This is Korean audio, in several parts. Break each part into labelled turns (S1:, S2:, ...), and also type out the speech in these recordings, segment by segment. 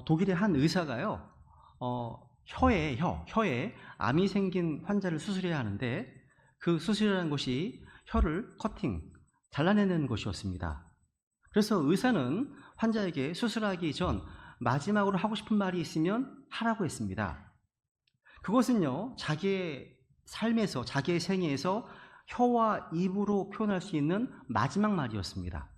S1: 독일의 한 의사가요, 혀에 암이 생긴 환자를 수술해야 하는데 그 수술이라는 것이 혀를 잘라내는 것이었습니다. 그래서 의사는 환자에게 수술하기 전 마지막으로 하고 싶은 말이 있으면 하라고 했습니다. 그것은요, 자기의 삶에서, 자기의 생애에서 혀와 입으로 표현할 수 있는 마지막 말이었습니다.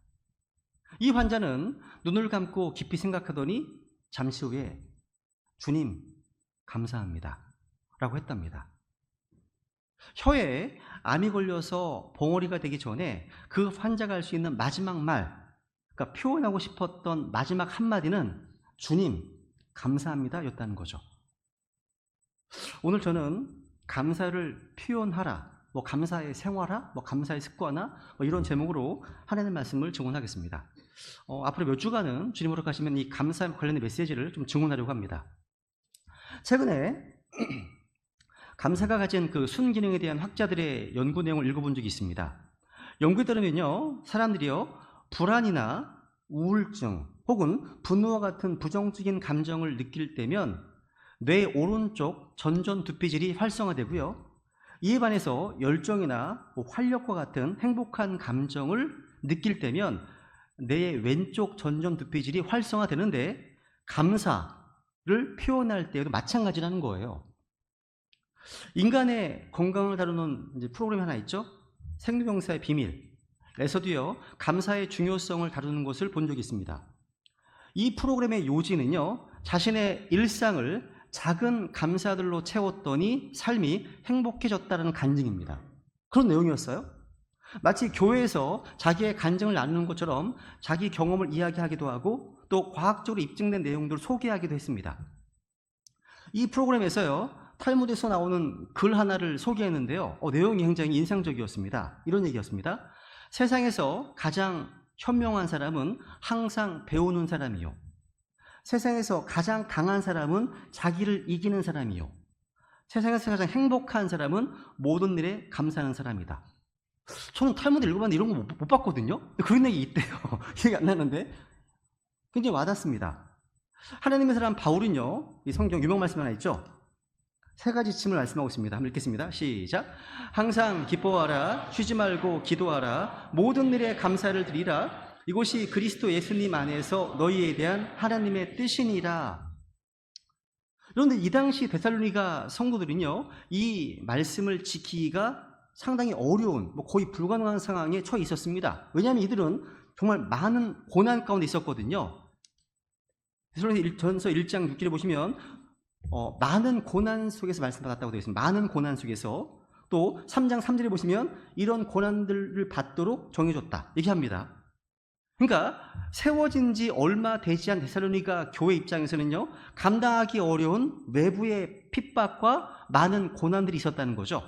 S1: 이 환자는 눈을 감고 깊이 생각하더니 잠시 후에 주님, 감사합니다 라고 했답니다. 혀에 암이 걸려서 봉어리가 되기 전에 그 환자가 할 수 있는 마지막 말, 그러니까 표현하고 싶었던 마지막 한마디는 주님, 감사합니다 였다는 거죠. 오늘 저는 감사를 표현하라, 감사의 생활화, 감사의 습관화, 이런 제목으로 하나님의 말씀을 증언하겠습니다. 앞으로 몇 주간은 주님으로 가시면 이 감사 관련된 메시지를 좀 증언하려고 합니다. 최근에 감사가 가진 그 순기능에 대한 학자들의 연구 내용을 읽어본 적이 있습니다. 연구에 따르면요, 사람들이요, 불안이나 우울증 혹은 분노와 같은 부정적인 감정을 느낄 때면 뇌 오른쪽 전전두피질이 활성화되고요, 이에 반해서 열정이나 활력과 같은 행복한 감정을 느낄 때면 뇌의 왼쪽 전전두피질이 활성화되는데 감사를 표현할 때에도 마찬가지라는 거예요. 인간의 건강을 다루는 프로그램이 하나 있죠. 생로병사의 비밀에서도요, 감사의 중요성을 다루는 것을 본 적이 있습니다. 이 프로그램의 요지는요, 자신의 일상을 작은 감사들로 채웠더니 삶이 행복해졌다는 간증입니다. 그런 내용이었어요. 마치 교회에서 자기의 간증을 나누는 것처럼 자기 경험을 이야기하기도 하고 또 과학적으로 입증된 내용들을 소개하기도 했습니다. 이 프로그램에서요, 탈무드에서 나오는 글 하나를 소개했는데요, 내용이 굉장히 인상적이었습니다. 이런 얘기였습니다. 세상에서 가장 현명한 사람은 항상 배우는 사람이요, 세상에서 가장 강한 사람은 자기를 이기는 사람이요, 세상에서 가장 행복한 사람은 모든 일에 감사하는 사람이다. 저는 탈무드 읽어봤는데 이런 거 못 봤거든요. 그런 얘기 있대요. 기억이 안 나는데 굉장히 와닿습니다. 하나님의 사람 바울은요, 이 성경 유명 말씀 하나 있죠. 세 가지 지침을 말씀하고 있습니다. 한번 읽겠습니다. 시작. 항상 기뻐하라, 쉬지 말고 기도하라, 모든 일에 감사를 드리라, 이것이 그리스도 예수님 안에서 너희에 대한 하나님의 뜻이니라. 그런데 이 당시 데살로니가 성도들은요, 이 말씀을 지키기가 상당히 어려운, 거의 불가능한 상황에 처해 있었습니다. 왜냐하면 이들은 정말 많은 고난 가운데 있었거든요. 데살로니가전서 1장 6절에 보시면 많은 고난 속에서 말씀받았다고 되어 있습니다. 많은 고난 속에서. 또 3장 3절에 보시면 이런 고난들을 받도록 정해줬다 얘기합니다. 그러니까 세워진 지 얼마 되지 않은 데살로니가 교회 입장에서는요, 감당하기 어려운 외부의 핍박과 많은 고난들이 있었다는 거죠.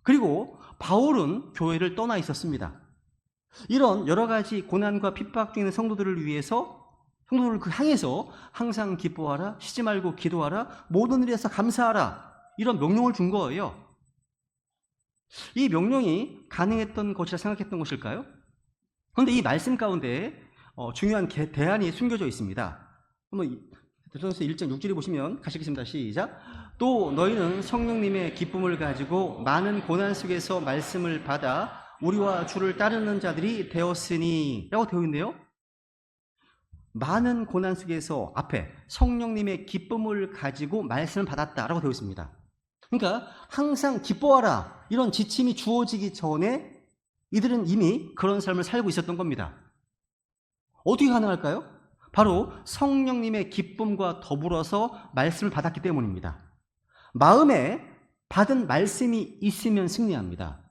S1: 그리고 바울은 교회를 떠나 있었습니다. 이런 여러 가지 고난과 핍박 중에 있는 성도들을 위해서, 성도들을 향해서 항상 기뻐하라, 쉬지 말고 기도하라, 모든 일에서 감사하라, 이런 명령을 준 거예요. 이 명령이 가능했던 것이라 생각했던 것일까요? 그런데 이 말씀 가운데 중요한 대안이 숨겨져 있습니다. 한번 데살로니가서 1장 6절에 보시면 가시겠습니다. 시작. 또 너희는 성령님의 기쁨을 가지고 많은 고난 속에서 말씀을 받아 우리와 주를 따르는 자들이 되었으니 라고 되어 있네요. 많은 고난 속에서 앞에 성령님의 기쁨을 가지고 말씀을 받았다라고 되어 있습니다. 그러니까 항상 기뻐하라, 이런 지침이 주어지기 전에 이들은 이미 그런 삶을 살고 있었던 겁니다. 어떻게 가능할까요? 바로 성령님의 기쁨과 더불어서 말씀을 받았기 때문입니다. 마음에 받은 말씀이 있으면 승리합니다.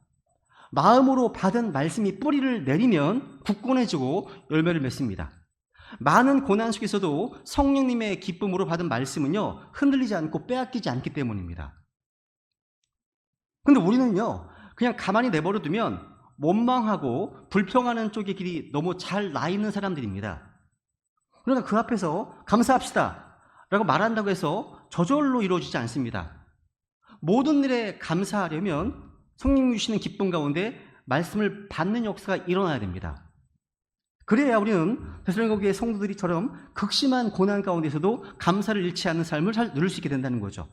S1: 마음으로 받은 말씀이 뿌리를 내리면 굳건해지고 열매를 맺습니다. 많은 고난 속에서도 성령님의 기쁨으로 받은 말씀은요, 흔들리지 않고 빼앗기지 않기 때문입니다. 근데 우리는요, 그냥 가만히 내버려두면 원망하고 불평하는 쪽의 길이 너무 잘 나 있는 사람들입니다. 그러니까 그 앞에서 감사합시다 라고 말한다고 해서 저절로 이루어지지 않습니다. 모든 일에 감사하려면 성령 주시는 기쁨 가운데 말씀을 받는 역사가 일어나야 됩니다. 그래야 우리는 데살로니가 교회 성도들이처럼 극심한 고난 가운데서도 감사를 잃지 않는 삶을 잘 누릴 수 있게 된다는 거죠.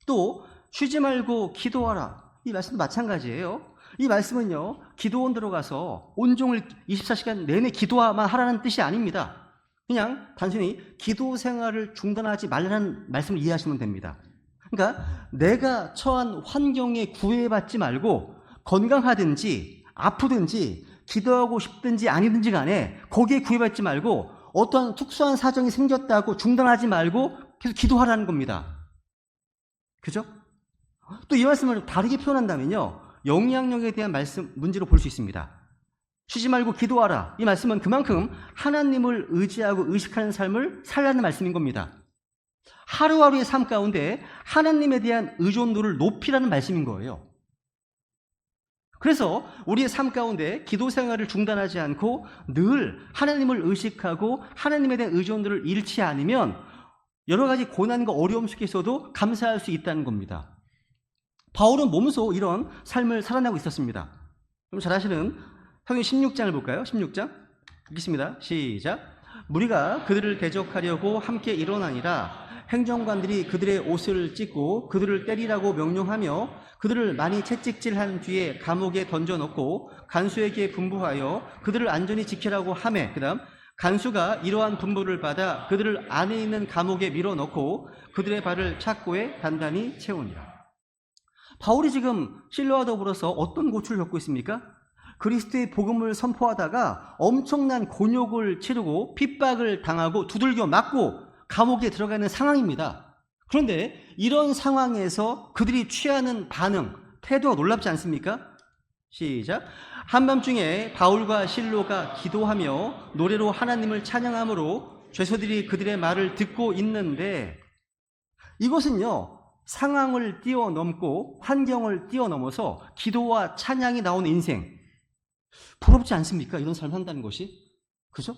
S1: 또 쉬지 말고 기도하라. 이 말씀도 마찬가지예요. 이 말씀은요, 기도원 들어가서 온종일 24시간 내내 기도만 하라는 뜻이 아닙니다. 그냥 단순히 기도 생활을 중단하지 말라는 말씀을 이해하시면 됩니다. 그러니까 내가 처한 환경에 구애받지 말고 건강하든지 아프든지 기도하고 싶든지 아니든지 간에 거기에 구애받지 말고 어떠한 특수한 사정이 생겼다고 중단하지 말고 계속 기도하라는 겁니다. 그죠? 또 이 말씀을 다르게 표현한다면요, 영향력에 대한 문제로 볼 수 있습니다. 쉬지 말고 기도하라. 이 말씀은 그만큼 하나님을 의지하고 의식하는 삶을 살라는 말씀인 겁니다. 하루하루의 삶 가운데 하나님에 대한 의존도를 높이라는 말씀인 거예요. 그래서 우리의 삶 가운데 기도 생활을 중단하지 않고 늘 하나님을 의식하고 하나님에 대한 의존도를 잃지 않으면 여러 가지 고난과 어려움 속에서도 감사할 수 있다는 겁니다. 바울은 몸소 이런 삶을 살아내고 있었습니다. 그럼 잘 아시는 사도행전 16장을 볼까요? 16장 읽겠습니다. 시작. 무리가 그들을 대적하려고 함께 일어나니라. 행정관들이 그들의 옷을 찢고 그들을 때리라고 명령하며 그들을 많이 채찍질한 뒤에 감옥에 던져놓고 간수에게 분부하여 그들을 안전히 지키라고 하매, 그 다음 간수가 이러한 분부를 받아 그들을 안에 있는 감옥에 밀어넣고 그들의 발을 착고에 단단히 채우니라. 바울이 지금 실로와 더불어서 어떤 고초를 겪고 있습니까? 그리스도의 복음을 선포하다가 엄청난 곤욕을 치르고 핍박을 당하고 두들겨 맞고 감옥에 들어가는 상황입니다. 그런데 이런 상황에서 그들이 취하는 반응, 태도가 놀랍지 않습니까? 시작. 한밤중에 바울과 실로가 기도하며 노래로 하나님을 찬양함으로 죄수들이 그들의 말을 듣고 있는데, 이것은요, 상황을 뛰어넘고 환경을 뛰어넘어서 기도와 찬양이 나오는 인생, 부럽지 않습니까? 이런 삶을 한다는 것이. 그죠?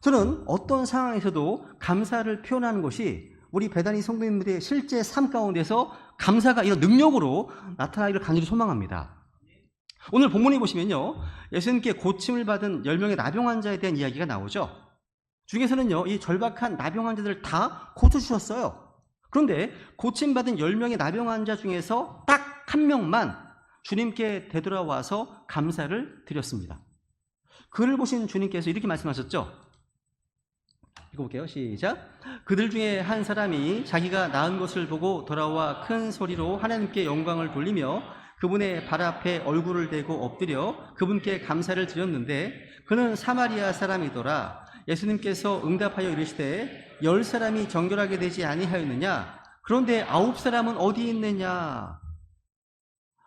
S1: 저는 어떤 상황에서도 감사를 표현하는 것이 우리 베다니 성도님들의 실제 삶 가운데서 감사가 이런 능력으로 나타나기를 간절히 소망합니다. 오늘 본문에 보시면요, 예수님께 고침을 받은 10명의 나병 환자에 대한 이야기가 나오죠. 중에서는요, 이 절박한 나병 환자들을 다 고쳐주셨어요. 그런데 고침받은 10명의 나병 환자 중에서 딱 한 명만 주님께 되돌아와서 감사를 드렸습니다. 그를 보신 주님께서 이렇게 말씀하셨죠. 읽어볼게요. 시작. 그들 중에 한 사람이 자기가 나은 것을 보고 돌아와 큰 소리로 하나님께 영광을 돌리며 그분의 발 앞에 얼굴을 대고 엎드려 그분께 감사를 드렸는데 그는 사마리아 사람이더라. 예수님께서 응답하여 이르시되 10사람이 정결하게 되지 아니하였느냐? 그런데 9사람은 어디 있느냐?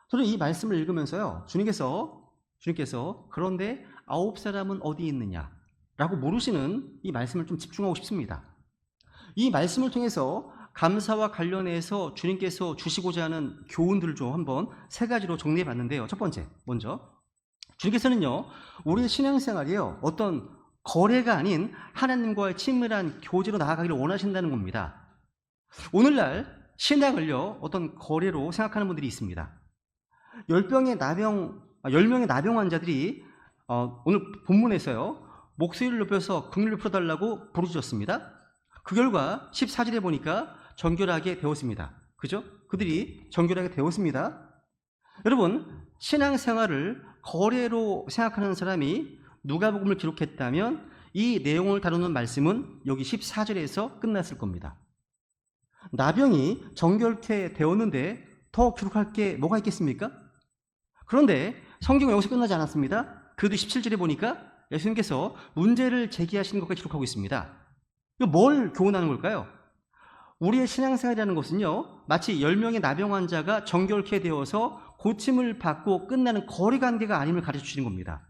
S1: 저는 이 말씀을 읽으면서요, 주님께서 그런데 9사람은 어디 있느냐? 라고 물으시는 이 말씀을 좀 집중하고 싶습니다. 이 말씀을 통해서 감사와 관련해서 주님께서 주시고자 하는 교훈들을 좀 한번 3가지로 정리해 봤는데요. 첫 번째, 먼저 주님께서는요, 우리의 신앙생활이요, 어떤 거래가 아닌 하나님과의 친밀한 교제로 나아가기를 원하신다는 겁니다. 오늘날 신앙을요, 어떤 거래로 생각하는 분들이 있습니다. 10명의 나병 환자들이 오늘 본문에서요, 목소리를 높여서 긍휼을 풀어달라고 부르짖었습니다. 그 결과 14절에 보니까 정결하게 되었습니다. 그죠? 그들이 정결하게 되었습니다. 여러분, 신앙생활을 거래로 생각하는 사람이 누가복음을 기록했다면 이 내용을 다루는 말씀은 여기 14절에서 끝났을 겁니다. 나병이 정결케 되었는데 더 기록할 게 뭐가 있겠습니까? 그런데 성경은 여기서 끝나지 않았습니다. 그래도 17절에 보니까 예수님께서 문제를 제기하시는 것까지 기록하고 있습니다. 이거 뭘 교훈하는 걸까요? 우리의 신앙생활이라는 것은요, 마치 10명의 나병 환자가 정결케 되어서 고침을 받고 끝나는 거리관계가 아님을 가르쳐 주시는 겁니다.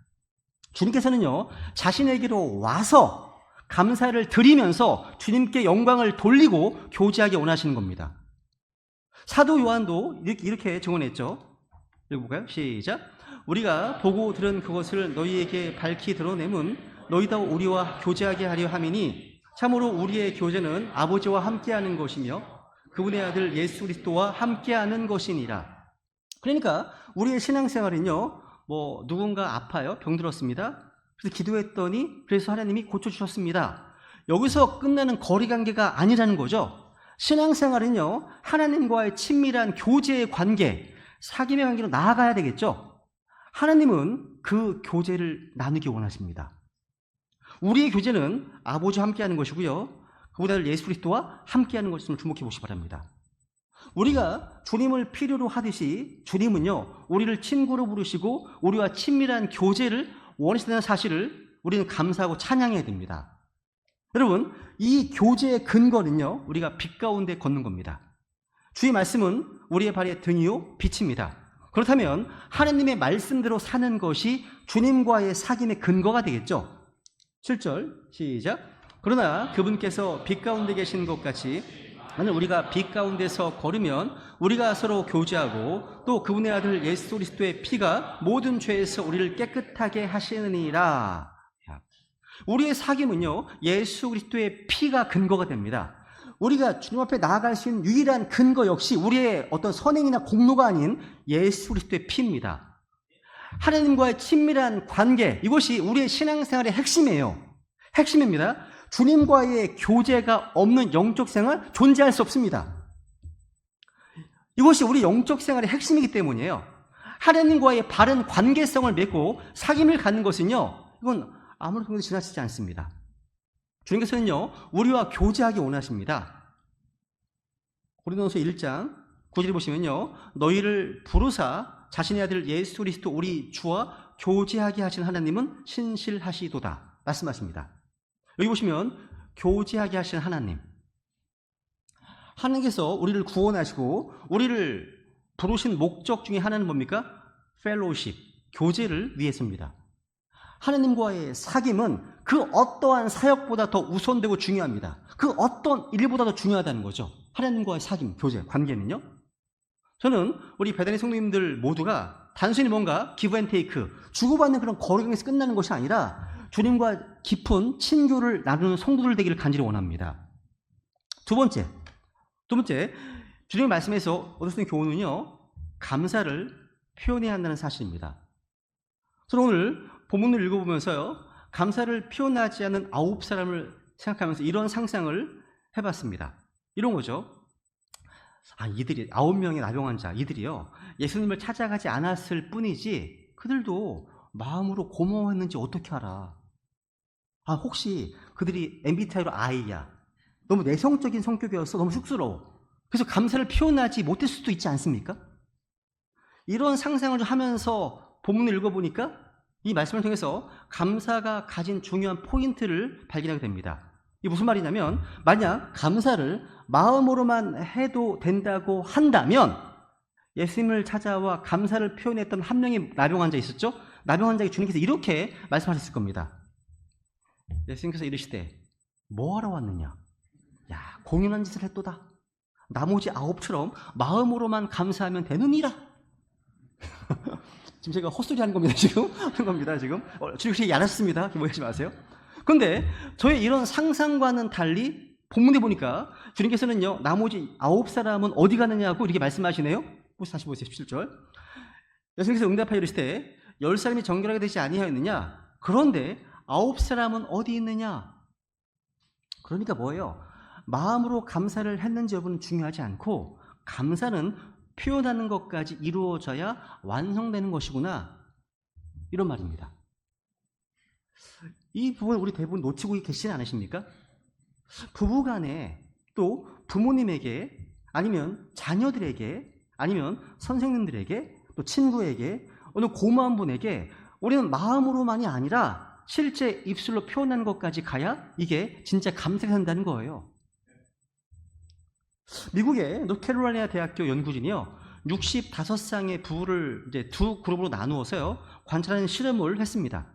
S1: 주님께서는요, 자신에게로 와서 감사를 드리면서 주님께 영광을 돌리고 교제하기 원하시는 겁니다. 사도 요한도 이렇게 증언했죠. 읽어볼까요? 시작. 우리가 보고 들은 그것을 너희에게 밝히 드러내문 너희도 우리와 교제하게 하려 함이니 참으로 우리의 교제는 아버지와 함께하는 것이며 그분의 아들 예수 그리스도와 함께하는 것이니라. 그러니까 우리의 신앙생활은요, 누군가 아파요, 병들었습니다. 그래서 기도했더니 그래서 하나님이 고쳐주셨습니다. 여기서 끝나는 거리관계가 아니라는 거죠. 신앙생활은요, 하나님과의 친밀한 교제의 관계, 사귐의 관계로 나아가야 되겠죠. 하나님은 그 교제를 나누기 원하십니다. 우리의 교제는 아버지와 함께하는 것이고요, 그보다 예수 그리스도와 함께하는 것을 주목해 보시기 바랍니다. 우리가 주님을 필요로 하듯이 주님은요, 우리를 친구로 부르시고 우리와 친밀한 교제를 원하신다는 사실을 우리는 감사하고 찬양해야 됩니다. 여러분, 이 교제의 근거는요, 우리가 빛 가운데 걷는 겁니다. 주의 말씀은 우리의 발의 등이요 빛입니다. 그렇다면 하나님의 말씀대로 사는 것이 주님과의 사귐의 근거가 되겠죠. 7절 시작. 그러나 그분께서 빛 가운데 계신 것 같이 만약 우리가 빛 가운데서 걸으면 우리가 서로 교제하고 또 그분의 아들 예수 그리스도의 피가 모든 죄에서 우리를 깨끗하게 하시느니라. 우리의 사귐은요, 예수 그리스도의 피가 근거가 됩니다. 우리가 주님 앞에 나아갈 수 있는 유일한 근거 역시 우리의 어떤 선행이나 공로가 아닌 예수 그리스도의 피입니다. 하나님과의 친밀한 관계, 이것이 우리의 신앙생활의 핵심이에요. 핵심입니다. 주님과의 교제가 없는 영적 생활 존재할 수 없습니다. 이것이 우리 영적 생활의 핵심이기 때문이에요. 하나님과의 바른 관계성을 맺고 사귐을 갖는 것은요, 이건 아무런 지나치지 않습니다. 주님께서는요, 우리와 교제하기 원하십니다. 고린도전서 1장 9절에 보시면요, 너희를 부르사 자신의 아들 예수 그리스도 우리 주와 교제하게 하신 하나님은 신실하시도다 말씀하십니다. 여기 보시면 교제하게 하신 하나님, 하나님께서 우리를 구원하시고 우리를 부르신 목적 중에 하나는 뭡니까? 펠로우십, 교제를 위해서입니다. 하나님과의 사귐은 그 어떠한 사역보다 더 우선되고 중요합니다. 그 어떤 일보다 더 중요하다는 거죠. 하나님과의 사귐, 교제, 관계는요. 저는 우리 베다니 성도님들 모두가 단순히 뭔가 기브 앤 테이크, 주고받는 그런 거리에서 끝나는 것이 아니라 주님과 깊은 친교를 나누는 성도들 되기를 간절히 원합니다. 두 번째, 주님의 말씀에서 얻을 수 있는 교훈은요, 감사를 표현해야 한다는 사실입니다. 저는 오늘 본문을 읽어보면서요, 감사를 표현하지 않는 9사람을 생각하면서 이런 상상을 해봤습니다. 이런 거죠. 이들이 9명의 나병 환자, 이들이요, 예수님을 찾아가지 않았을 뿐이지 그들도 마음으로 고마워했는지 어떻게 알아? 혹시 그들이 MBTI로 I야, 너무 내성적인 성격이어서 너무 쑥스러워, 그래서 감사를 표현하지 못했을 수도 있지 않습니까? 이런 상상을 하면서 본문을 읽어보니까 이 말씀을 통해서 감사가 가진 중요한 포인트를 발견하게 됩니다. 이게 무슨 말이냐면, 만약 감사를 마음으로만 해도 된다고 한다면 예수님을 찾아와 감사를 표현했던 한 명의 나병 환자 있었죠? 나병 환자에게 주님께서 이렇게 말씀하셨을 겁니다. 예수님께서 이르시되 뭐하러 왔느냐? 야, 공연한 짓을 했도다. 나머지 9처럼 마음으로만 감사하면 되느니라. 지금 제가 헛소리 하는 겁니다. 지금 하는 겁니다. 지금 주님께서 알았습니다. 기모하지 마세요. 그런데 저의 이런 상상과는 달리 본문에 보니까 주님께서는요, 나머지 9사람은 어디 가느냐고 이렇게 말씀하시네요. 다시 보세요. 17절. 예수님께서 응답하여 이르시되 10사람이 정결하게 되지 아니하였느냐? 그런데 9사람은 어디 있느냐? 그러니까 뭐예요? 마음으로 감사를 했는지 여부는 중요하지 않고 감사는 표현하는 것까지 이루어져야 완성되는 것이구나, 이런 말입니다. 이 부분 우리 대부분 놓치고 계시지 않으십니까? 부부간에, 또 부모님에게, 아니면 자녀들에게, 아니면 선생님들에게, 또 친구에게, 어느 고마운 분에게 우리는 마음으로만이 아니라 실제 입술로 표현하는 것까지 가야 이게 진짜 감사가 된다는 거예요. 미국의 노스캐롤라이나 대학교 연구진이요, 65쌍의 부부를 이제 두 그룹으로 나누어서요, 관찰하는 실험을 했습니다.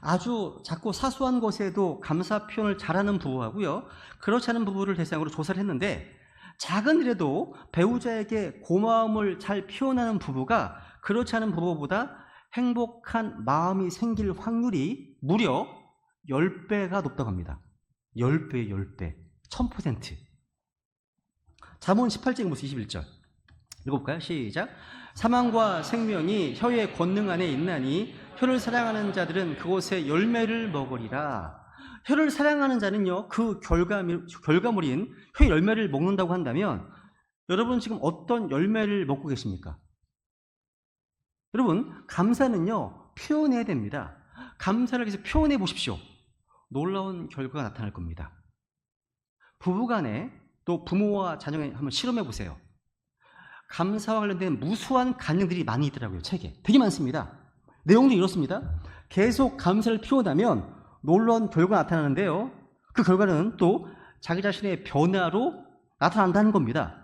S1: 아주 작고 사소한 것에도 감사 표현을 잘하는 부부하고요, 그렇지 않은 부부를 대상으로 조사를 했는데, 작은 일에도 배우자에게 고마움을 잘 표현하는 부부가 그렇지 않은 부부보다 행복한 마음이 생길 확률이 무려 10배가 높다고 합니다. 10배, 10배, 1000%. 잠언 18장 21절 읽어볼까요? 시작. 사망과 생명이 혀의 권능 안에 있나니 혀를 사랑하는 자들은 그곳의 열매를 먹으리라. 혀를 사랑하는 자는요, 그 결과물인 혀의 열매를 먹는다고 한다면 여러분 지금 어떤 열매를 먹고 계십니까? 여러분, 감사는요, 표현해야 됩니다. 감사를 계속 표현해 보십시오. 놀라운 결과가 나타날 겁니다. 부부간에 또 부모와 자녀에 한번 실험해 보세요. 감사와 관련된 무수한 간증들이 많이 있더라고요. 책에 되게 많습니다. 내용도 이렇습니다. 계속 감사를 표현하면 놀라운 결과가 나타나는데요, 그 결과는 또 자기 자신의 변화로 나타난다는 겁니다.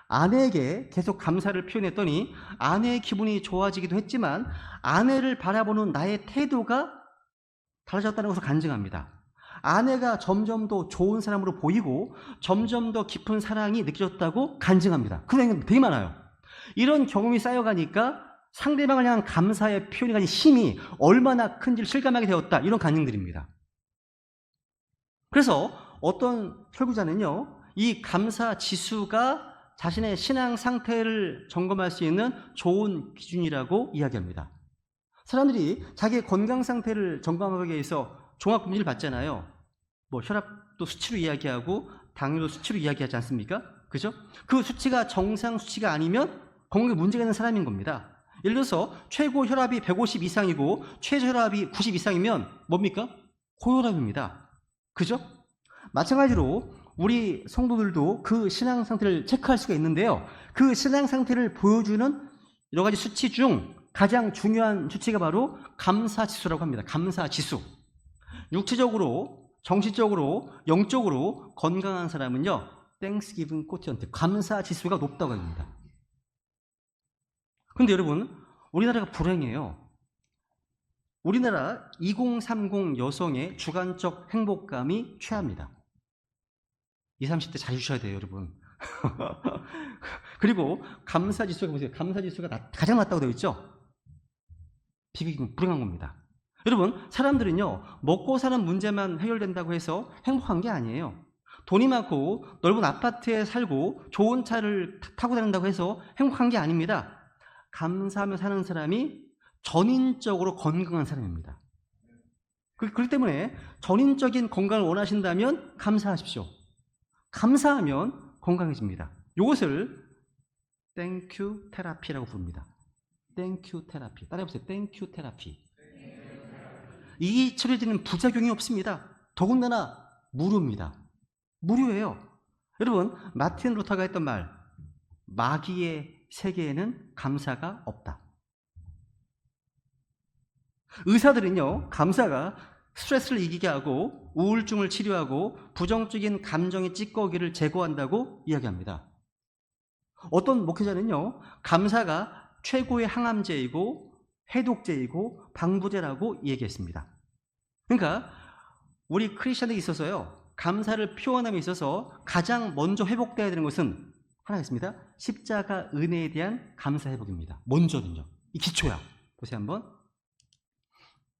S1: 아내에게 계속 감사를 표현했더니 아내의 기분이 좋아지기도 했지만 아내를 바라보는 나의 태도가 달라졌다는 것을 간증합니다. 아내가 점점 더 좋은 사람으로 보이고 점점 더 깊은 사랑이 느껴졌다고 간증합니다. 그런 경우가 되게 많아요. 이런 경험이 쌓여가니까 상대방을 향한 감사의 표현이 가진 힘이 얼마나 큰지를 실감하게 되었다, 이런 간증들입니다. 그래서 어떤 설교자는요, 이 감사 지수가 자신의 신앙 상태를 점검할 수 있는 좋은 기준이라고 이야기합니다. 사람들이 자기의 건강 상태를 점검하기 위해서 종합검진을 받잖아요. 뭐 혈압도 수치로 이야기하고 당뇨도 수치로 이야기하지 않습니까? 그죠? 그 수치가 정상 수치가 아니면 건강에 문제가 있는 사람인 겁니다. 예를 들어서 최고 혈압이 150 이상이고 최저 혈압이 90 이상이면 뭡니까? 고혈압입니다. 그죠? 마찬가지로 우리 성도들도 그 신앙 상태를 체크할 수가 있는데요, 그 신앙 상태를 보여주는 여러 가지 수치 중 가장 중요한 수치가 바로 감사지수라고 합니다. 감사지수. 육체적으로, 정신적으로, 영적으로 건강한 사람은요, 땡스기빙 코티언트, 감사지수가 높다고 합니다. 그런데 여러분, 우리나라가 불행해요. 우리나라 2030 여성의 주관적 행복감이 최하입니다. 20, 30대 잘 주셔야 돼요, 여러분. 그리고 감사지수가 보세요. 감사지수가 가장 낮다고 되어 있죠? 비극이 불행한 겁니다. 여러분, 사람들은요, 먹고 사는 문제만 해결된다고 해서 행복한 게 아니에요. 돈이 많고 넓은 아파트에 살고 좋은 차를 타고 다닌다고 해서 행복한 게 아닙니다. 감사하며 사는 사람이 전인적으로 건강한 사람입니다. 그렇기 때문에 전인적인 건강을 원하신다면 감사하십시오. 감사하면 건강해집니다. 이것을 땡큐 테라피라고 부릅니다. 땡큐 테라피. 따라해보세요. 땡큐 테라피. 이 치료제는 부작용이 없습니다. 더군다나 무료입니다. 무료예요. 여러분, 마틴 루터가 했던 말, 마귀의 세계에는 감사가 없다. 의사들은요, 감사가 스트레스를 이기게 하고 우울증을 치료하고 부정적인 감정의 찌꺼기를 제거한다고 이야기합니다. 어떤 목회자는요, 감사가 최고의 항암제이고 해독제이고 방부제라고 얘기했습니다. 그러니까 우리 크리스천에게 있어서요, 감사를 표현함에 있어서 가장 먼저 회복되어야 되는 것은 하나 있습니다. 십자가 은혜에 대한 감사 회복입니다. 먼저는요. 이 기초야. 보세요 한번.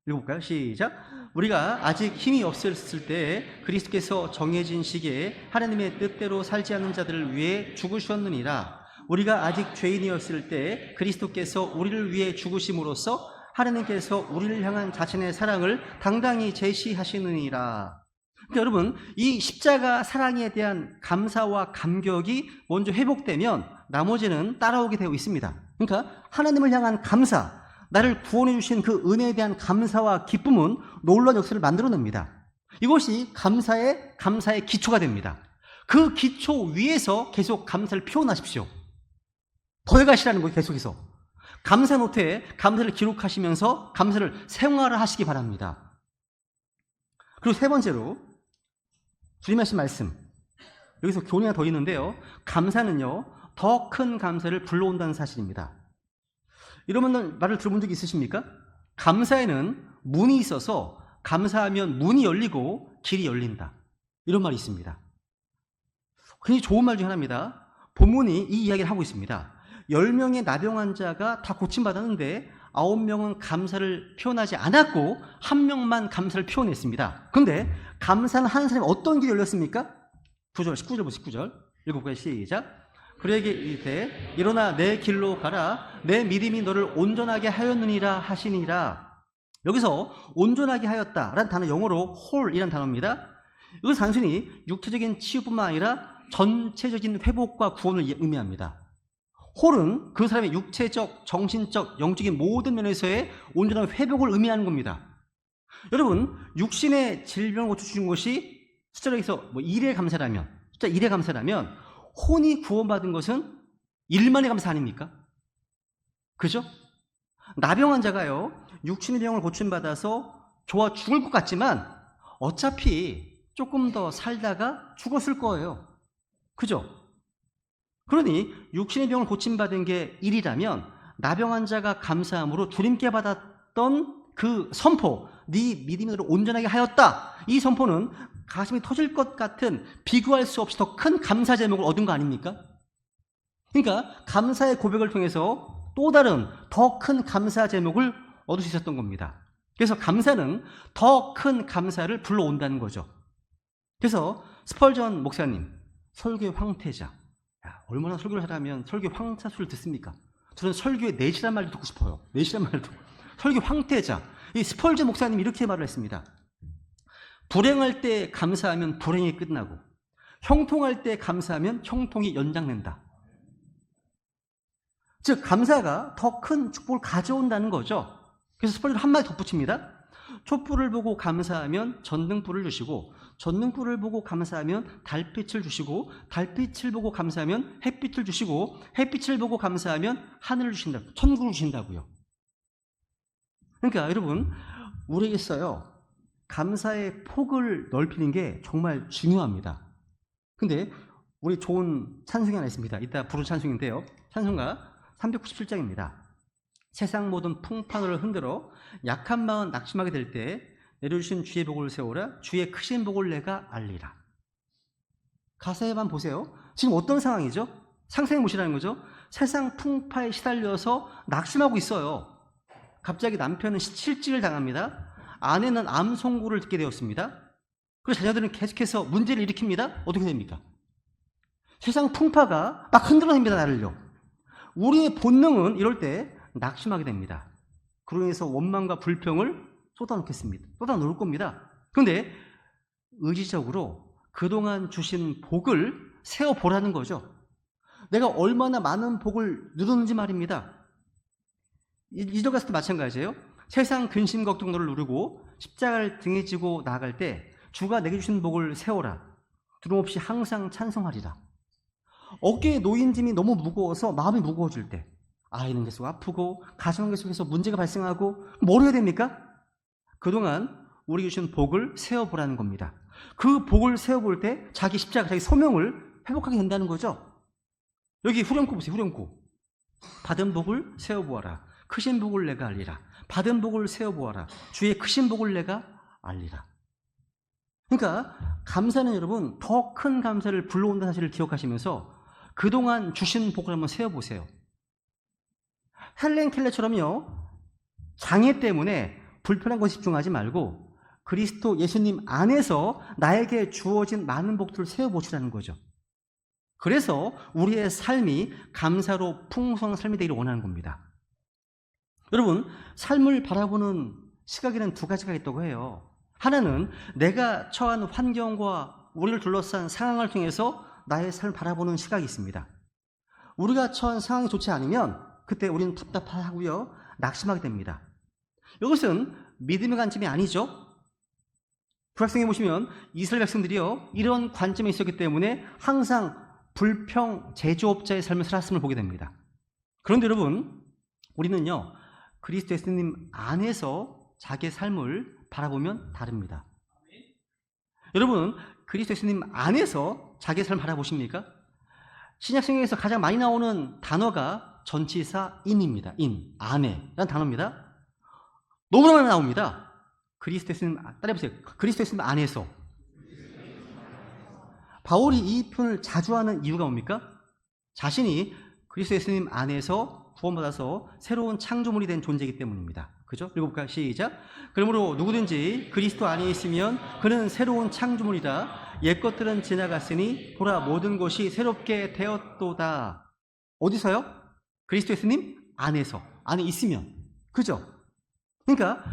S1: 읽어볼까요? 시작. 우리가 아직 힘이 없었을 때 그리스도께서 정해진 시기에 하나님의 뜻대로 살지 않는 자들을 위해 죽으셨느니라. 우리가 아직 죄인이었을 때 그리스도께서 우리를 위해 죽으심으로써 하나님께서 우리를 향한 자신의 사랑을 당당히 제시하시느니라. 그러니까 여러분, 이 십자가 사랑에 대한 감사와 감격이 먼저 회복되면 나머지는 따라오게 되어 있습니다. 그러니까 하나님을 향한 감사, 나를 구원해 주신 그 은혜에 대한 감사와 기쁨은 놀라운 역사를 만들어냅니다. 이것이 감사의 기초가 됩니다. 그 기초 위에서 계속 감사를 표현하십시오. 더해가시라는 거예요. 계속해서 감사 노트에 감사를 기록하시면서 감사를 생활을 하시기 바랍니다. 그리고 세 번째로 주님 하신 말씀, 여기서 교훈이 더 있는데요, 감사는요 더 큰 감사를 불러온다는 사실입니다. 이런 말을 들어본 적이 있으십니까? 감사에는 문이 있어서 감사하면 문이 열리고 길이 열린다, 이런 말이 있습니다. 굉장히 좋은 말 중 하나입니다. 본문이 이 이야기를 하고 있습니다. 10명의 나병 환자가 다 고침받았는데 9명은 감사를 표현하지 않았고 1명만 감사를 표현했습니다. 그런데 감사는 하는 사람이 어떤 길이 열렸습니까? 9절, 19절 보세요. 19절 읽어볼까요? 시작. 그에게 이르되 일어나 내 길로 가라, 내 믿음이 너를 온전하게 하였느니라 하시니라. 여기서 온전하게 하였다라는 단어 영어로 whole이라는 단어입니다. 이것은 단순히 육체적인 치유뿐만 아니라 전체적인 회복과 구원을 의미합니다. whole은 그 사람의 육체적, 정신적, 영적인 모든 면에서의 온전한 회복을 의미하는 겁니다. 여러분, 육신의 질병을 고쳐주신 것이 숫자로 해서 1의 감사라면, 숫자 1의 감사라면 혼이 구원받은 것은 1만의 감사 아닙니까? 그죠? 나병 환자가요, 육신의 병을 고침받아서 좋아 죽을 것 같지만 어차피 조금 더 살다가 죽었을 거예요. 그죠? 그러니 육신의 병을 고침받은 게 1이라면 나병 환자가 감사함으로 주님께 받았던 그 선포, 네 믿음으로 온전하게 하였다. 이 선포는 가슴이 터질 것 같은 비교할 수 없이 더 큰 감사 제목을 얻은 거 아닙니까? 그러니까 감사의 고백을 통해서 또 다른 더 큰 감사 제목을 얻을 수 있었던 겁니다. 그래서 감사는 더 큰 감사를 불러온다는 거죠. 그래서 스펄전 목사님, 설교의 황태자. 얼마나 설교를 하라면 설교의 황사수를 듣습니까? 저는 설교의 내시란 말도 듣고 싶어요. 내시란 말도. 설교 황태자. 이 스펄전 목사님이 이렇게 말을 했습니다. 불행할 때 감사하면 불행이 끝나고 형통할 때 감사하면 형통이 연장된다. 즉 감사가 더 큰 축복을 가져온다는 거죠. 그래서 스펄전 한마디 덧붙입니다. 촛불을 보고 감사하면 전등불을 주시고 전등불을 보고 감사하면 달빛을 주시고 달빛을 보고 감사하면 햇빛을 주시고 햇빛을 보고 감사하면 하늘을 주신다. 천국을 주신다고요. 그러니까 여러분, 우리에게서요 감사의 폭을 넓히는 게 정말 중요합니다. 근데 우리 좋은 찬송이 하나 있습니다. 이따 부른 찬송인데요. 찬송가 397장입니다. 세상 모든 풍파를 흔들어 약한 마음 낙심하게 될 때 내려주신 주의 복을 세우라. 주의 크신 복을 내가 알리라. 가사에만 보세요. 지금 어떤 상황이죠? 상상해 보시라는 거죠. 세상 풍파에 시달려서 낙심하고 있어요. 갑자기 남편은 실직을 당합니다. 아내는 암 선고를 듣게 되었습니다. 그리고 자녀들은 계속해서 문제를 일으킵니다. 어떻게 됩니까? 세상 풍파가 막 흔들어냅니다. 나를요. 우리의 본능은 이럴 때 낙심하게 됩니다. 그로 인해서 원망과 불평을 쏟아놓겠습니다. 쏟아놓을 겁니다. 그런데 의지적으로 그동안 주신 복을 세어보라는 거죠. 내가 얼마나 많은 복을 누렸는지 말입니다. 2절 갔을 때 마찬가지예요. 세상 근심 걱정들을 누르고 십자가를 등에 지고 나아갈 때 주가 내게 주신 복을 세워라. 두려움 없이 항상 찬송하리라. 어깨에 놓인 짐이 너무 무거워서 마음이 무거워질 때 아이는 계속 아프고 가정은 계속해서 문제가 발생하고 뭘 해야 됩니까? 그동안 우리 주신 복을 세어보라는 겁니다. 그 복을 세어볼 때 자기 십자가, 자기 소명을 회복하게 된다는 거죠. 여기 후렴구 보세요. 후렴구. 받은 복을 세어보아라. 크신 복을 내가 알리라. 받은 복을 세어보아라. 주의 크신 복을 내가 알리라. 그러니까 감사는 여러분 더 큰 감사를 불러온다는 사실을 기억하시면서 그동안 주신 복을 한번 세어보세요. 헬렌 켈러처럼요, 장애 때문에 불편한 것에 집중하지 말고 그리스도 예수님 안에서 나에게 주어진 많은 복들을 세어보시라는 거죠. 그래서 우리의 삶이 감사로 풍성한 삶이 되기를 원하는 겁니다. 여러분, 삶을 바라보는 시각에는 두 가지가 있다고 해요. 하나는 내가 처한 환경과 우리를 둘러싼 상황을 통해서 나의 삶을 바라보는 시각이 있습니다. 우리가 처한 상황이 좋지 않으면 그때 우리는 답답하고요, 낙심하게 됩니다. 이것은 믿음의 관점이 아니죠. 구약성에 보시면 이스라엘 백성들이요, 이런 관점에 있었기 때문에 항상 불평 제조업자의 삶을 살았음을 보게 됩니다. 그런데 여러분, 우리는요 그리스도 예수님 안에서 자기의 삶을 바라보면 다릅니다. 여러분, 그리스도 예수님 안에서 자기의 삶을 바라보십니까? 신약성경에서 가장 많이 나오는 단어가 전치사 in입니다. in, 안에라는 단어입니다. 너무나 많이 나옵니다. 그리스도 예수님, 따라해보세요. 그리스도 예수님 안에서. 바울이 이 표현을 자주 하는 이유가 뭡니까? 자신이 그리스도 예수님 안에서 구원받아서 새로운 창조물이 된 존재이기 때문입니다. 그죠? 읽어볼까요? 시작. 그러므로 누구든지 그리스도 안에 있으면 그는 새로운 창조물이다. 옛것들은 지나갔으니 보라 모든 것이 새롭게 되었도다. 어디서요? 그리스도 예수님 안에서. 안에 있으면. 그죠? 그러니까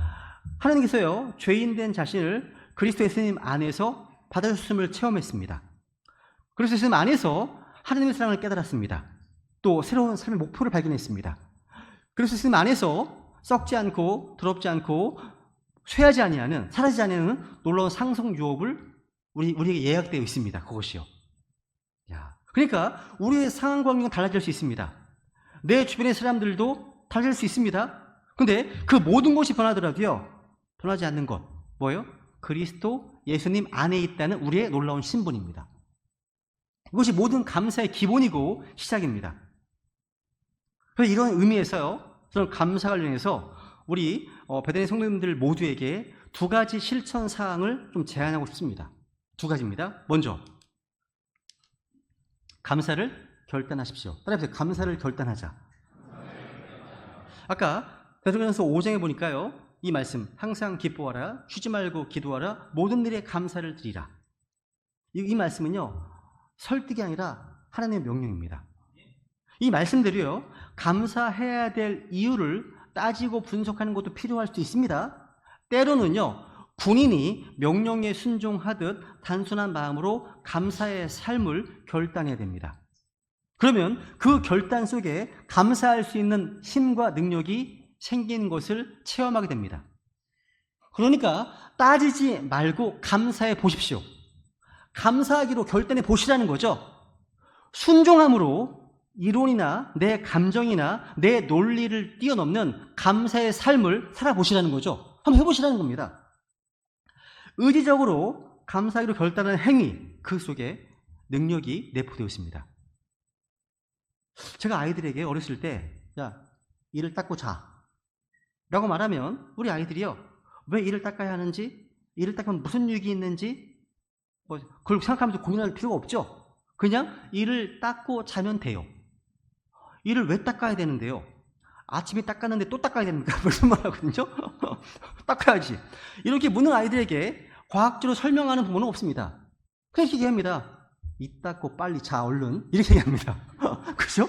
S1: 하나님께서요, 죄인된 자신을 그리스도 예수님 안에서 받아주심을 체험했습니다. 그리스도 예수님 안에서 하나님의 사랑을 깨달았습니다. 또 새로운 삶의 목표를 발견했습니다. 그리스도 예수님 안에서 썩지 않고 더럽지 않고 쇠하지 아니하는, 사라지지 아니하는 놀라운 상속 유업을 우리에게 예약되어 있습니다. 그것이요. 그러니까 우리의 상황 관계가 달라질 수 있습니다. 내 주변의 사람들도 달라질 수 있습니다. 근데 그 모든 것이 변하더라도요, 변하지 않는 것, 뭐예요? 그리스도 예수님 안에 있다는 우리의 놀라운 신분입니다. 이것이 모든 감사의 기본이고 시작입니다. 그래서 이런 의미에서요, 저는 감사 관련해서 우리 베드레 성도님들 모두에게 두 가지 실천 사항을 좀 제안하고 싶습니다. 두 가지입니다. 먼저, 감사를 결단하십시오. 따라해보세요. 감사를 결단하자. 아까 베드로전서 5장에 보니까요, 이 말씀, 항상 기뻐하라, 쉬지 말고 기도하라, 모든 일에 감사를 드리라. 이 말씀은요, 설득이 아니라 하나님의 명령입니다. 이 말씀대로요, 감사해야 될 이유를 따지고 분석하는 것도 필요할 수 있습니다. 때로는요, 군인이 명령에 순종하듯 단순한 마음으로 감사의 삶을 결단해야 됩니다. 그러면 그 결단 속에 감사할 수 있는 힘과 능력이 생기는 것을 체험하게 됩니다. 그러니까 따지지 말고 감사해 보십시오. 감사하기로 결단해 보시라는 거죠. 순종함으로 이론이나 내 감정이나 내 논리를 뛰어넘는 감사의 삶을 살아보시라는 거죠. 한번 해보시라는 겁니다. 의지적으로 감사하기로 결단하는 행위, 그 속에 능력이 내포되어 있습니다. 제가 아이들에게 어렸을 때, 야, 이를 닦고 자 라고 말하면 우리 아이들이요, 왜 이를 닦아야 하는지, 이를 닦으면 무슨 유익이 있는지 그걸 생각하면서 고민할 필요가 없죠. 그냥 이를 닦고 자면 돼요. 이를 왜 닦아야 되는데요? 아침에 닦았는데 또 닦아야 됩니까? 무슨 말 하거든요? 닦아야지. 이렇게 묻는 아이들에게 과학적으로 설명하는 부분은 없습니다. 그냥 이렇게 얘기합니다. 이 닦고 빨리 자, 얼른. 이렇게 얘기합니다. 그죠?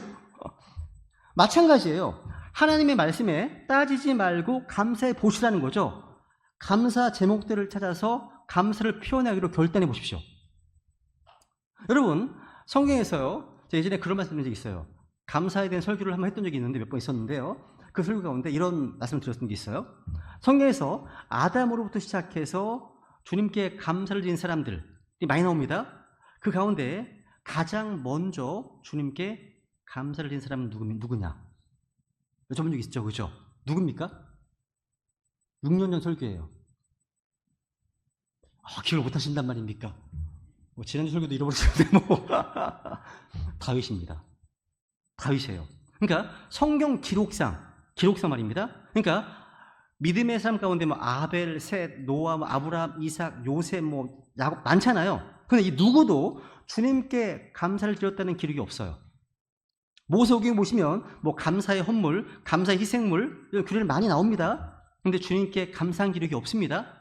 S1: 마찬가지예요. 하나님의 말씀에 따지지 말고 감사해 보시라는 거죠. 감사 제목들을 찾아서 감사를 표현하기로 결단해 보십시오. 여러분, 성경에서요, 제가 예전에 그런 말씀 드린 적이 있어요. 감사에 대한 설교를 한번 했던 적이 있는데, 몇 번 있었는데요, 그 설교 가운데 이런 말씀을 드렸던 게 있어요. 성경에서 아담으로부터 시작해서 주님께 감사를 드린 사람들이 많이 나옵니다. 그 가운데 가장 먼저 주님께 감사를 드린 사람은 누구냐? 여쭤본 적 있죠, 그죠? 누굽니까? 6년 전 설교예요. 기억을 못 하신단 말입니까? 지난주 설교도 잃어버리셨는데, 다윗입니다. 다윗이에요. 그러니까 성경 기록상 말입니다. 그러니까 믿음의 사람 가운데 아벨, 셋, 노아, 아브라함, 이삭, 요셉, 야곱 많잖아요. 근데 이 누구도 주님께 감사를 드렸다는 기록이 없어요. 모세오경에 보시면 감사의 헌물, 감사의 희생물 이런 규례를 많이 나옵니다. 그런데 주님께 감사한 기록이 없습니다.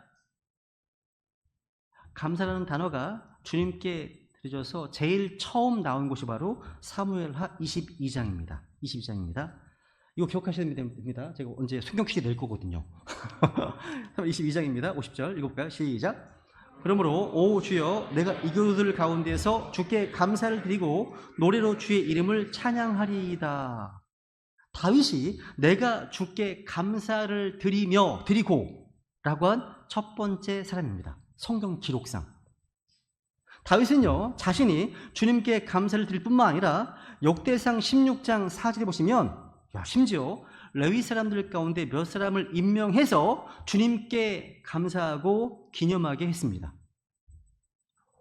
S1: 감사라는 단어가 주님께 드려져서 제일 처음 나온 곳이 바로 사무엘하 22장입니다. 22장입니다. 이거 기억하셔야 됩니다. 제가 언제 성경 퀴즈 낼 거거든요. 22장입니다. 50절 읽어볼까요? 시작. 그러므로 오 주여, 내가 이교도들 가운데서 주께 감사를 드리고 노래로 주의 이름을 찬양하리이다. 다윗이 내가 주께 감사를 드리고 라고 한 첫 번째 사람입니다. 성경 기록상. 다윗은요, 자신이 주님께 감사를 드릴 뿐만 아니라 역대상 16장 4절에 보시면 심지어 레위 사람들 가운데 몇 사람을 임명해서 주님께 감사하고 기념하게 했습니다.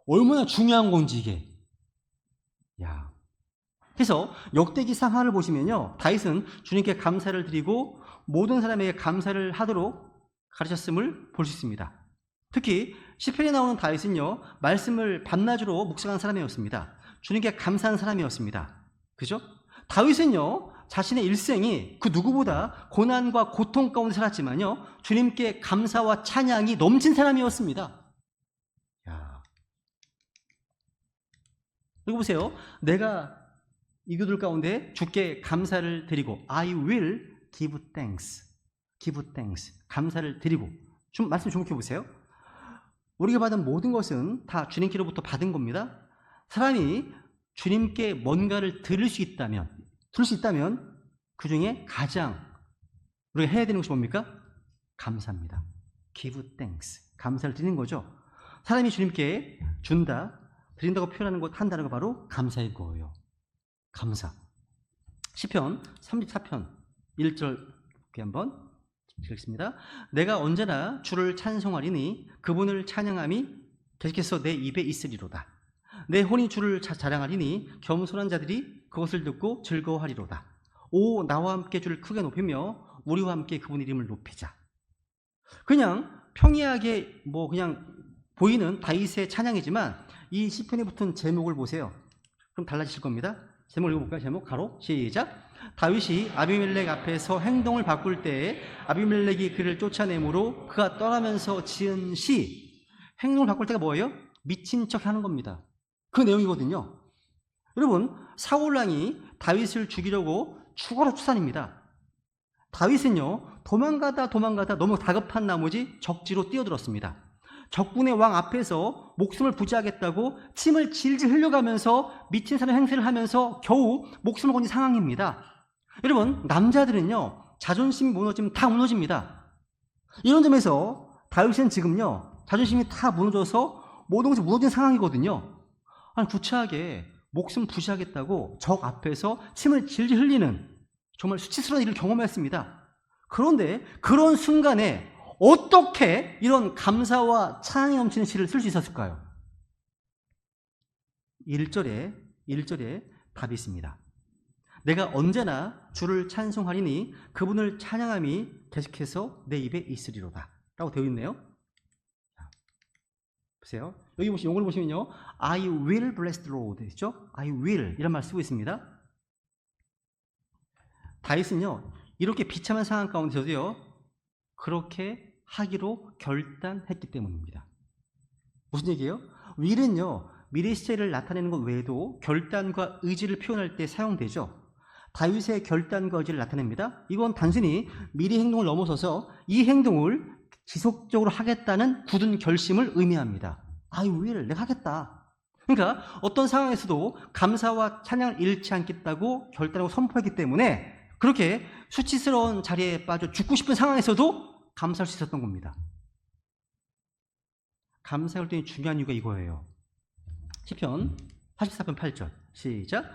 S1: 얼마나 중요한 건지 이게. 그래서 역대기상 하를 보시면요, 다윗은 주님께 감사를 드리고 모든 사람에게 감사를 하도록 가르쳤음을 볼 수 있습니다. 특히 시편에 나오는 다윗은요, 말씀을 밤낮으로 묵상한 사람이었습니다. 주님께 감사한 사람이었습니다. 그죠? 다윗은요, 자신의 일생이 그 누구보다 고난과 고통 가운데 살았지만요, 주님께 감사와 찬양이 넘친 사람이었습니다. 이거 보세요. 내가 이교들 가운데 주께 감사를 드리고 I will give thanks. 감사를 드리고 말씀 주목해 보세요. 우리가 받은 모든 것은 다 주님께로부터 받은 겁니다. 사람이 주님께 뭔가를 들을 수 있다면 그 중에 가장 우리가 해야 되는 것이 뭡니까? 감사입니다. Give thanks. 감사를 드리는 거죠. 사람이 주님께 드린다고 표현하는 것 한 단어가 바로 감사일 거예요. 감사. 시편 34편 1절 한번 읽겠습니다. 내가 언제나 주를 찬송하리니 그분을 찬양함이 계속해서 내 입에 있으리로다. 내 혼이 주를 자랑하리니 겸손한 자들이 그것을 듣고 즐거워하리로다. 오 나와 함께 주를 크게 높이며 우리와 함께 그분 이름을 높이자. 그냥 평이하게 그냥 보이는 다윗의 찬양이지만 이 시편에 붙은 제목을 보세요. 그럼 달라지실 겁니다. 제목 읽어볼까요? 제목 가로 시작. 다윗이 아비멜렉 앞에서 행동을 바꿀 때에 아비멜렉이 그를 쫓아내므로 그가 떠나면서 지은 시. 행동을 바꿀 때가 뭐예요? 미친 척 하는 겁니다. 그 내용이거든요. 여러분, 사울왕이 다윗을 죽이려고 추가로 추산입니다. 다윗은요, 도망가다 너무 다급한 나머지 적지로 뛰어들었습니다. 적군의 왕 앞에서 목숨을 부지하겠다고 침을 질질 흘려가면서 미친 사람 행세를 하면서 겨우 목숨을 건진 상황입니다. 여러분, 남자들은요, 자존심이 무너지면 다 무너집니다. 이런 점에서 다윗은 지금요, 자존심이 다 무너져서 모든 것이 무너진 상황이거든요. 아니, 구차하게 목숨 부지하겠다고 적 앞에서 침을 질질 흘리는 정말 수치스러운 일을 경험했습니다. 그런데 그런 순간에 어떻게 이런 감사와 찬양이 넘치는 시를 쓸 수 있었을까요? 1절에 답이 있습니다. 내가 언제나 주를 찬송하리니 그분을 찬양함이 계속해서 내 입에 있으리로다 라고 되어 있네요. 보세요. 여기 용어를 보시면요, I will bless the Lord 있죠? I will 이런 말 쓰고 있습니다. 다윗은요, 이렇게 비참한 상황 가운데서도요, 그렇게 하기로 결단했기 때문입니다. 무슨 얘기예요? will은요, 미래 시제를 나타내는 것 외에도 결단과 의지를 표현할 때 사용되죠. 다윗의 결단과 의지를 나타냅니다. 이건 단순히 미래 행동을 넘어서서 이 행동을 지속적으로 하겠다는 굳은 결심을 의미합니다. I will, 내가 하겠다. 그러니까 어떤 상황에서도 감사와 찬양을 잃지 않겠다고 결단하고 선포했기 때문에 그렇게 수치스러운 자리에 빠져 죽고 싶은 상황에서도 감사할 수 있었던 겁니다. 감사 결정이 중요한 이유가 이거예요. 시편 84편 8절 시작.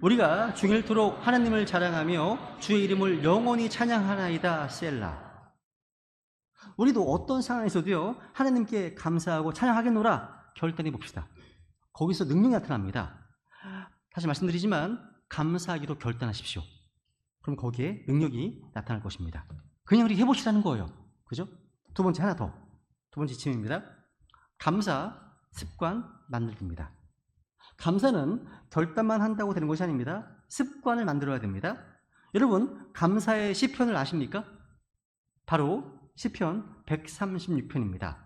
S1: 우리가 중일토록 하나님을 자랑하며 주의 이름을 영원히 찬양하나이다 셀라. 우리도 어떤 상황에서도요, 하나님께 감사하고 찬양하겠노라 결단해 봅시다. 거기서 능력이 나타납니다. 다시 말씀드리지만 감사하기로 결단하십시오. 그럼 거기에 능력이 나타날 것입니다. 그냥 우리 해보시라는 거예요. 그죠? 두 번째, 하나 더. 두 번째 지침입니다. 감사 습관 만들기입니다. 감사는 결단만 한다고 되는 것이 아닙니다. 습관을 만들어야 됩니다. 여러분, 감사의 시편을 아십니까? 바로 시편 136편입니다.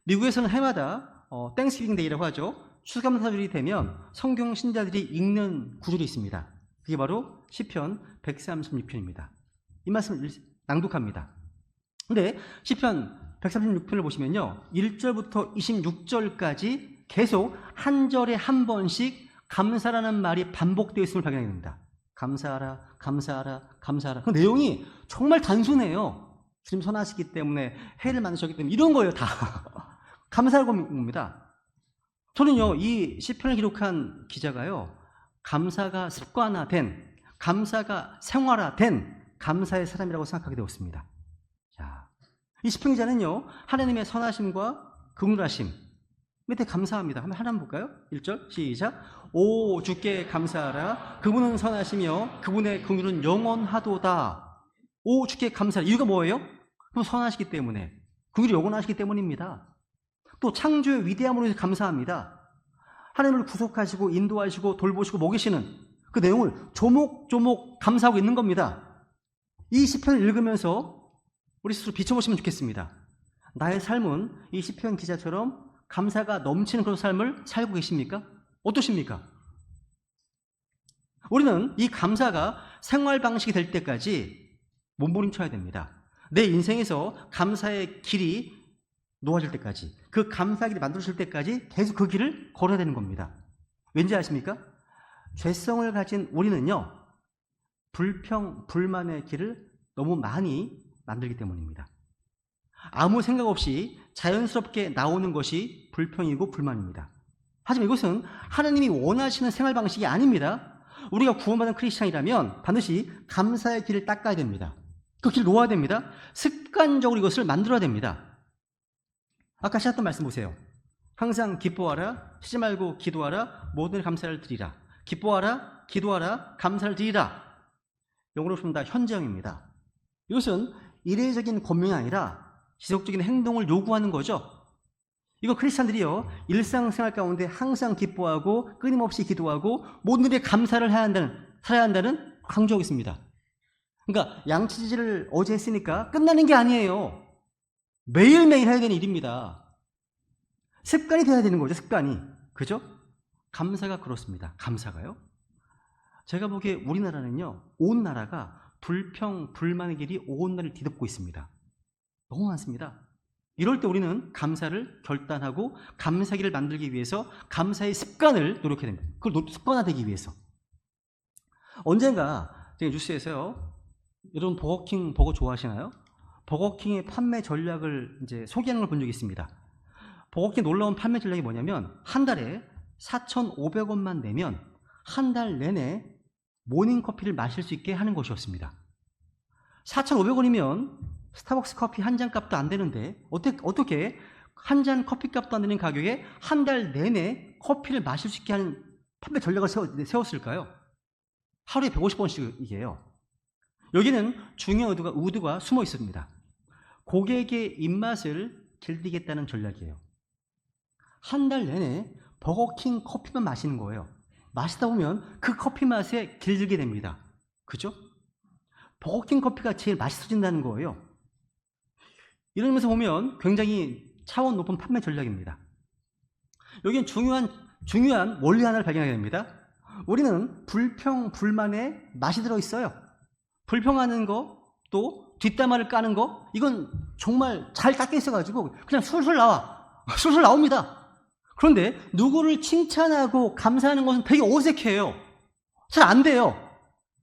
S1: 미국에서는 해마다 땡스기빙 데이라고 하죠. 추수감사절이 되면 성경 신자들이 읽는 구절이 있습니다. 그게 바로 시편 136편입니다. 이 말씀을 낭독합니다. 근데 시편 136편을 보시면요, 1절부터 26절까지 계속 한 절에 한 번씩 감사라는 말이 반복되어 있음을 발견하게 됩니다. 감사하라, 감사하라, 감사하라. 그 내용이 정말 단순해요. 주님 선하시기 때문에, 해를 만드셨기 때문에, 이런 거예요, 다. 감사할 겁니다. 저는요, 이 시편을 기록한 기자가요, 감사가 습관화된, 감사가 생활화된 감사의 사람이라고 생각하게 되었습니다. 자, 이 시편 기자는요, 하나님의 선하심과 긍휼하심, 밑에 감사합니다. 한번 볼까요? 1절 시작. 오 주께 감사하라. 그분은 선하시며 그분의 긍휼은 영원하도다. 오 주께 감사하라. 이유가 뭐예요? 그분 선하시기 때문에, 긍휼이 영원하시기 때문입니다. 또 창조의 위대함으로 해서 감사합니다. 하나님을 구속하시고 인도하시고 돌보시고 먹이시는 그 내용을 조목조목 감사하고 있는 겁니다. 이 시편을 읽으면서 우리 스스로 비춰보시면 좋겠습니다. 나의 삶은 이 시편 기자처럼 감사가 넘치는 그런 삶을 살고 계십니까? 어떠십니까? 우리는 이 감사가 생활 방식이 될 때까지 몸부림쳐야 됩니다. 내 인생에서 감사의 길이 놓아질 때까지, 그 감사의 길이 만들어질 때까지 계속 그 길을 걸어야 되는 겁니다. 왠지 아십니까? 죄성을 가진 우리는요, 불평, 불만의 길을 너무 많이 만들기 때문입니다. 아무 생각 없이 자연스럽게 나오는 것이 불평이고 불만입니다. 하지만 이것은 하나님이 원하시는 생활 방식이 아닙니다. 우리가 구원받은 크리스찬이라면 반드시 감사의 길을 닦아야 됩니다. 그 길을 놓아야 됩니다. 습관적으로 이것을 만들어야 됩니다. 아까 하셨던 말씀 보세요. 항상 기뻐하라, 쉬지 말고 기도하라, 모든 감사를 드리라. 기뻐하라, 기도하라, 감사를 드리라. 영어로 보면 다 현재형입니다. 이것은 이례적인 권명이 아니라 지속적인 행동을 요구하는 거죠. 이거 크리스찬들이요, 일상생활 가운데 항상 기뻐하고 끊임없이 기도하고 모든 일에 감사를 살아야 한다는 강조하고 있습니다. 그러니까 양치질을 어제 했으니까 끝나는 게 아니에요. 매일매일 해야 되는 일입니다. 습관이 돼야 되는 거죠, 습관이. 그죠? 감사가 그렇습니다. 감사가요. 제가 보기에 우리나라는요, 온 나라가 불평, 불만의 길이 온 나라를 뒤덮고 있습니다. 너무 많습니다. 이럴 때 우리는 감사를 결단하고 감사기를 만들기 위해서 감사의 습관을 노력해야 됩니다. 그걸 습관화되기 위해서. 언젠가 제가 뉴스에서요, 여러분 버거킹 버거 좋아하시나요? 버거킹의 판매 전략을 이제 소개하는 걸 본 적이 있습니다. 버거킹 놀라운 판매 전략이 뭐냐면 한 달에 4,500원만 내면 한 달 내내 모닝커피를 마실 수 있게 하는 것이었습니다. 4,500원이면 스타벅스 커피 한 잔 값도 안 되는데 어떻게 한 잔 커피 값도 안 되는 가격에 한 달 내내 커피를 마실 수 있게 하는 판매 전략을 세웠을까요? 하루에 150원씩이에요. 여기는 중요한 의도가 숨어 있습니다. 고객의 입맛을 길들이겠다는 전략이에요. 한 달 내내 버거킹 커피만 마시는 거예요. 마시다 보면 그 커피 맛에 길들게 됩니다. 그죠? 버거킹 커피가 제일 맛있어진다는 거예요. 이런 면에서 보면 굉장히 차원 높은 판매 전략입니다. 여기는 중요한 원리 하나를 발견하게 됩니다. 우리는 불평, 불만에 맛이 들어있어요. 불평하는 거, 또 뒷담화를 까는 거, 이건 정말 잘 닦여 있어가지고 그냥 술술 나와. 술술 나옵니다. 그런데 누구를 칭찬하고 감사하는 것은 되게 어색해요. 잘 안 돼요.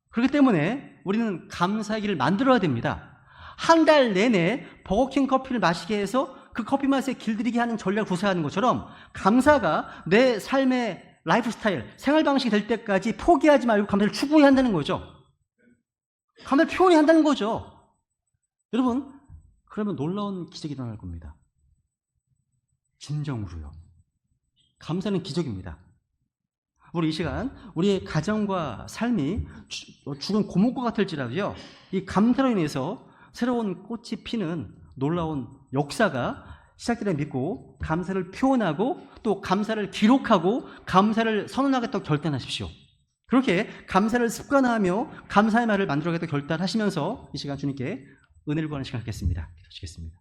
S1: 그렇기 때문에 우리는 감사의 길을 만들어야 됩니다. 한 달 내내 버거킹 커피를 마시게 해서 그 커피 맛에 길들이게 하는 전략을 구사하는 것처럼 감사가 내 삶의 라이프 스타일, 생활 방식이 될 때까지 포기하지 말고 감사를 추구해야 한다는 거죠. 감사를 표현해야 한다는 거죠. 여러분, 그러면 놀라운 기적이 일어날 겁니다. 진정으로요. 감사는 기적입니다. 우리 이 시간 우리의 가정과 삶이 죽은 고목과 같을지라도요, 이 감사로 인해서 새로운 꽃이 피는 놀라운 역사가 시작되려 믿고 감사를 표현하고 또 감사를 기록하고 감사를 선언하겠다고 결단하십시오. 그렇게 감사를 습관화하며 감사의 말을 만들어가겠다고 결단하시면서 이 시간 주님께 은혜를 구하는 시간 갖겠습니다. 기도하시겠습니다.